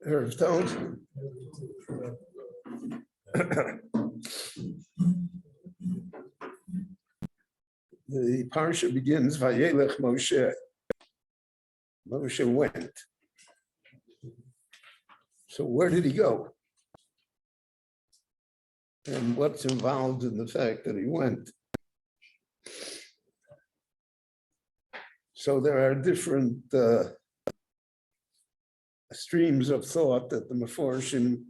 Erev Tov. The parsha begins, Vayelech Moshe. Moshe went. So where did he go? And what's involved in the fact that he went? So there are different streams of thought that the Meforshim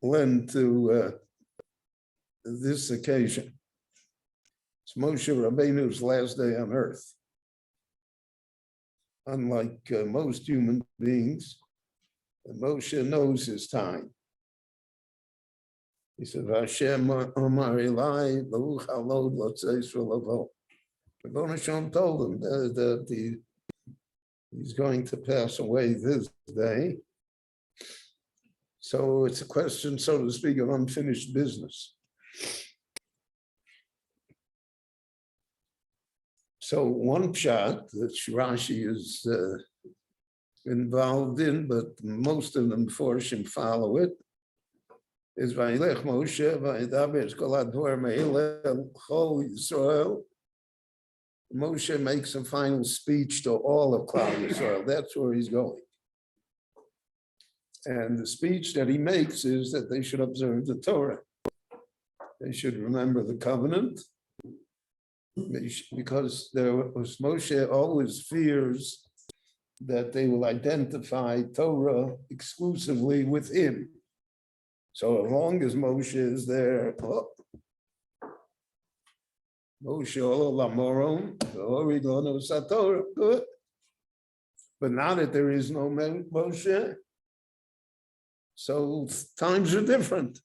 lend to this occasion. It's Moshe Rabbeinu's last day on earth. Unlike most human beings, Moshe knows his time. He said, Hashem Omar Elai, Baruch Halod Lotzeis V'Lavo. Rabbon Hashem told him that he's going to pass away this day. So it's a question, so to speak, of unfinished business. So one pshat that Rashi is involved in, but most of them Meforshim follow it, is Vayilech Moshe Vayidaber es kol hadvar me'ileh chol Yisrael. Moshe makes a final speech to all of Klal Yisrael. That's where he's going. And the speech that he makes is that they should observe the Torah. They should remember the covenant. Because Moshe always fears that they will identify Torah exclusively with him. So as long as Moshe is there, Moshe Olamoron, good. But now that there is no Moshe, so times are different.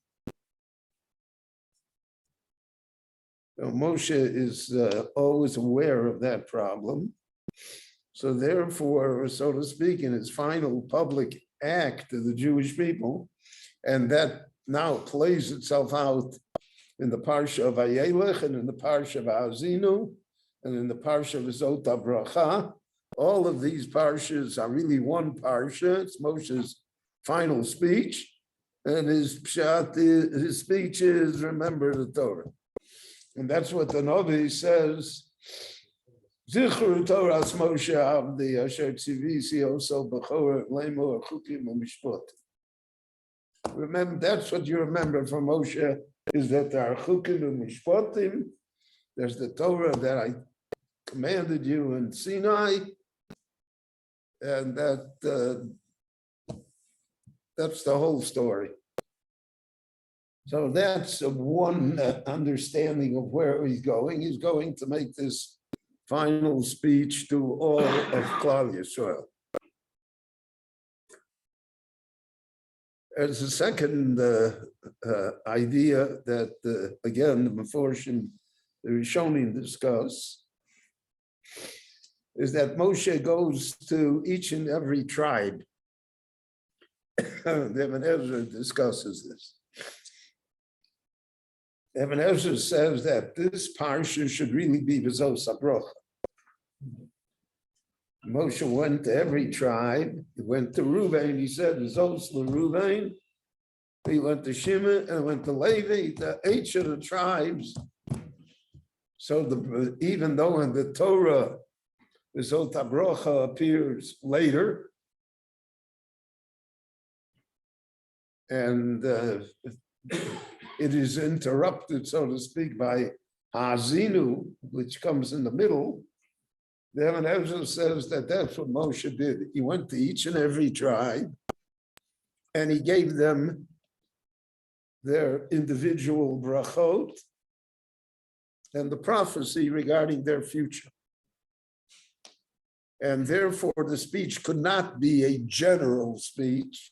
So Moshe is always aware of that problem. So therefore, so to speak, in his final public act to the Jewish people, and that now plays itself out in the Parsha of Vayelech and in the Parsha of Azinu and in the Parsha of Zot HaBracha. All of these Parshas are really one Parsha. It's Moshe's final speech. And his speech is, remember the Torah. And that's what the Navi says. Zichru Torahs Moshe Avdi Asher Tzivisi Oso B'chor Lemo Chukim U'Mishpot. Remember, that's what you remember from Moshe, is that there are Chukim U'Mishpotim. There's the Torah that I commanded you in Sinai, and that's the whole story. So that's one understanding of where he's going. He's going to make this final speech to all of Klal Yisrael. There's a second idea that, again, the Meforshim, the Rishonim discuss, is that Moshe goes to each and every tribe. Ibn Ezra discusses this. Ibn Ezra says that this parsha should really be V'zos HaBrocha. Moshe went to every tribe. He went to Reuven. He said, V'zos LeReuven. He went to Shimon and went to Levi, to each of the tribes. So even though in the Torah, V'zot HaBrocha appears later, and it is interrupted, so to speak, by Hazinu, which comes in the middle. The Ibn Ezra says that that's what Moshe did. He went to each and every tribe, and he gave them their individual brachot and the prophecy regarding their future. And therefore, the speech could not be a general speech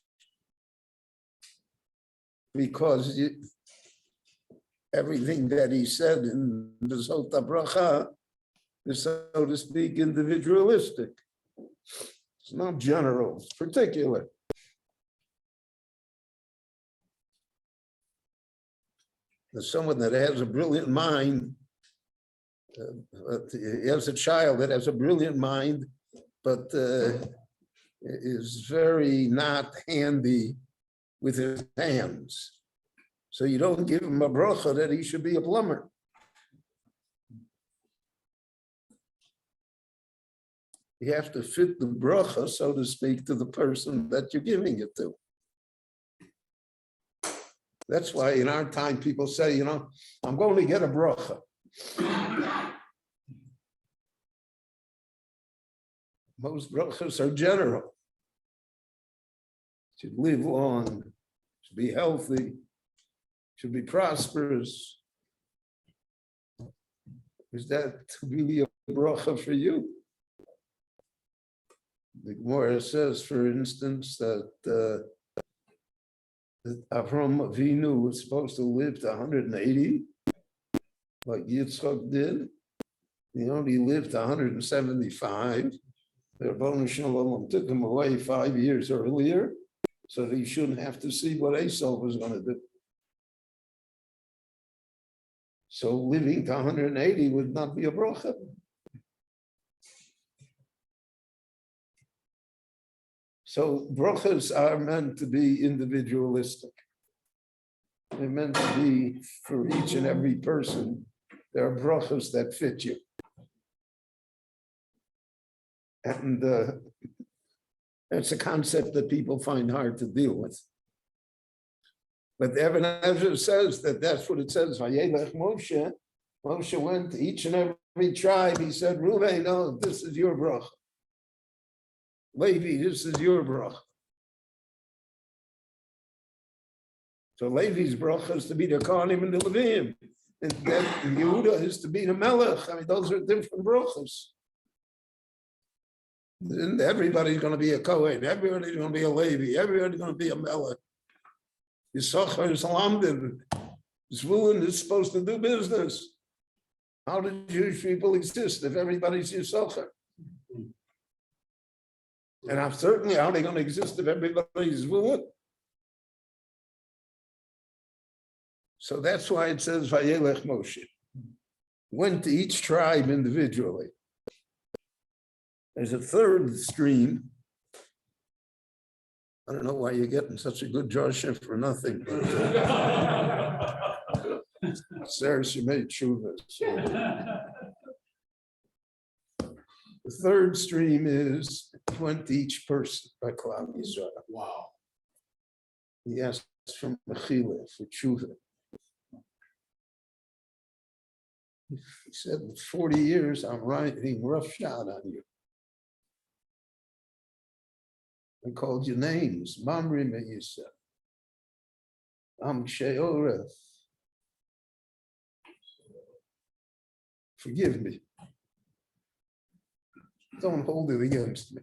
because everything that he said in the Sota Bracha is, so to speak, individualistic. It's not general, it's particular. There's someone that has a brilliant mind, he has a child that has a brilliant mind, but is very not handy with his hands. So you don't give him a bracha that he should be a plumber. You have to fit the bracha, so to speak, to the person that you're giving it to. That's why in our time people say, I'm going to get a bracha. Most brachas are general. Should live long, should be healthy, should be prosperous. Is that really a bracha for you? The Gemara says, for instance, that Avraham Avinu was supposed to live to 180, like Yitzchak did. He only lived to 175. The Rebbeinu Shalom took him away 5 years earlier, so that he shouldn't have to see what Esau was going to do. So living to 180 would not be a bracha. So brachas are meant to be individualistic. They're meant to be for each and every person. There are brachas that fit you. And that's a concept that people find hard to deal with. But Evan Ezra says that that's what it says. Vayelech Moshe. Moshe went to each and every tribe. He said, Reuven, no, this is your bracha. Levi, this is your bracha. So Levi's bracha is to be the Kohanim and the Levim. And then Yehuda is to be the Melech. I mean, those are different brachas. And everybody's going to be a Kohen. Everybody's going to be a Levi. Everybody's going to be a Melech. Yisachar is Lamdim. Zvulun is supposed to do business. How do Jewish people exist if everybody's Yisachar? And I'm certainly how are they going to exist if everybody's Zvulun? So that's why it says Vayelech Moshe. Went to each tribe individually. There's a third stream. I don't know why you're getting such a good drasha for nothing. Sarah, she made tshuva. The third stream is went to each person by Klal Yisrael. Wow. He asked for mechila, for tshuva. He said, 40 years, I'm writing roughshod on you. I called you names, Mamri Meisa, Sheoref. Forgive me. Don't hold it against me.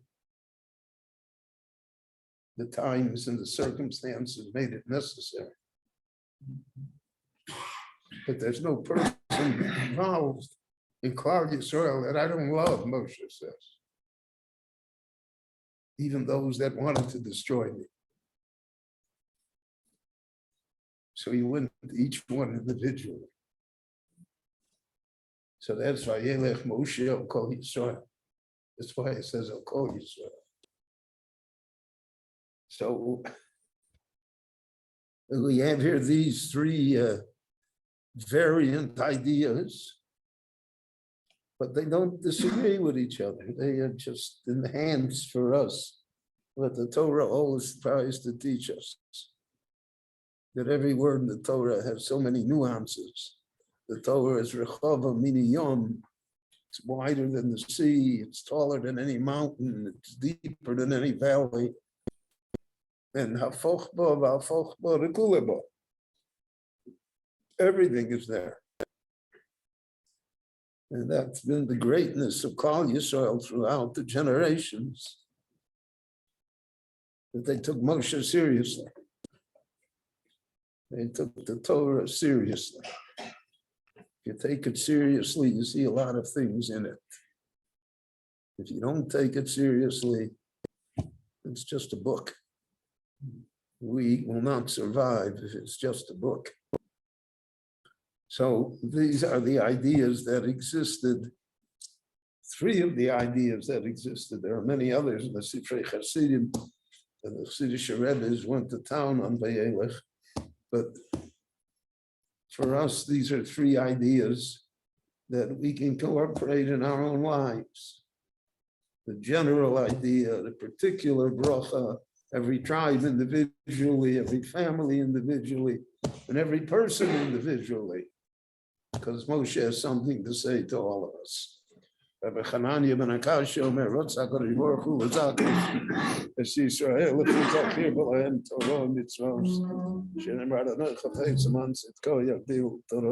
The times and the circumstances made it necessary. But there's no person involved in Klal Yisrael that I don't love, Moshe says. Even those that wanted to destroy me. So he went to each one individually. So that's why Yelech Moshe Al Kol Yisrael. That's why it says Al Kol Yisrael. So we have here these three variant ideas, but they don't disagree with each other. They are just enhanced for us what the Torah always tries to teach us. That every word in the Torah has so many nuances. The Torah is Rechava Mini Yom. It's wider than the sea. It's taller than any mountain. It's deeper than any valley. And Hafochba V'Hafochba Rekuleba. Everything is there. And that's been the greatness of Klal Yisrael throughout the generations, that they took Moshe seriously. They took the Torah seriously. If you take it seriously, you see a lot of things in it. If you don't take it seriously, it's just a book. We will not survive if it's just a book. So these are the ideas that existed. Three of the ideas that existed. There are many others in the Sifrei Chassidim, and the Chassidish Rebbes went to town on Vayelech. But for us, these are three ideas that we can incorporate in our own lives. The general idea, the particular bracha, every tribe individually, every family individually, and every person individually, because Moshe has something to say to all of us. Rabbi Hanania ben Akash Omer, Rotzak HaRiboruch Hu L'Zakos, Es Yisrael, L'Chizak Hir B'Lahem Torah Mitzvos, Shenem Radhanoi Chafetz Aman Tzidko Yagdil Torah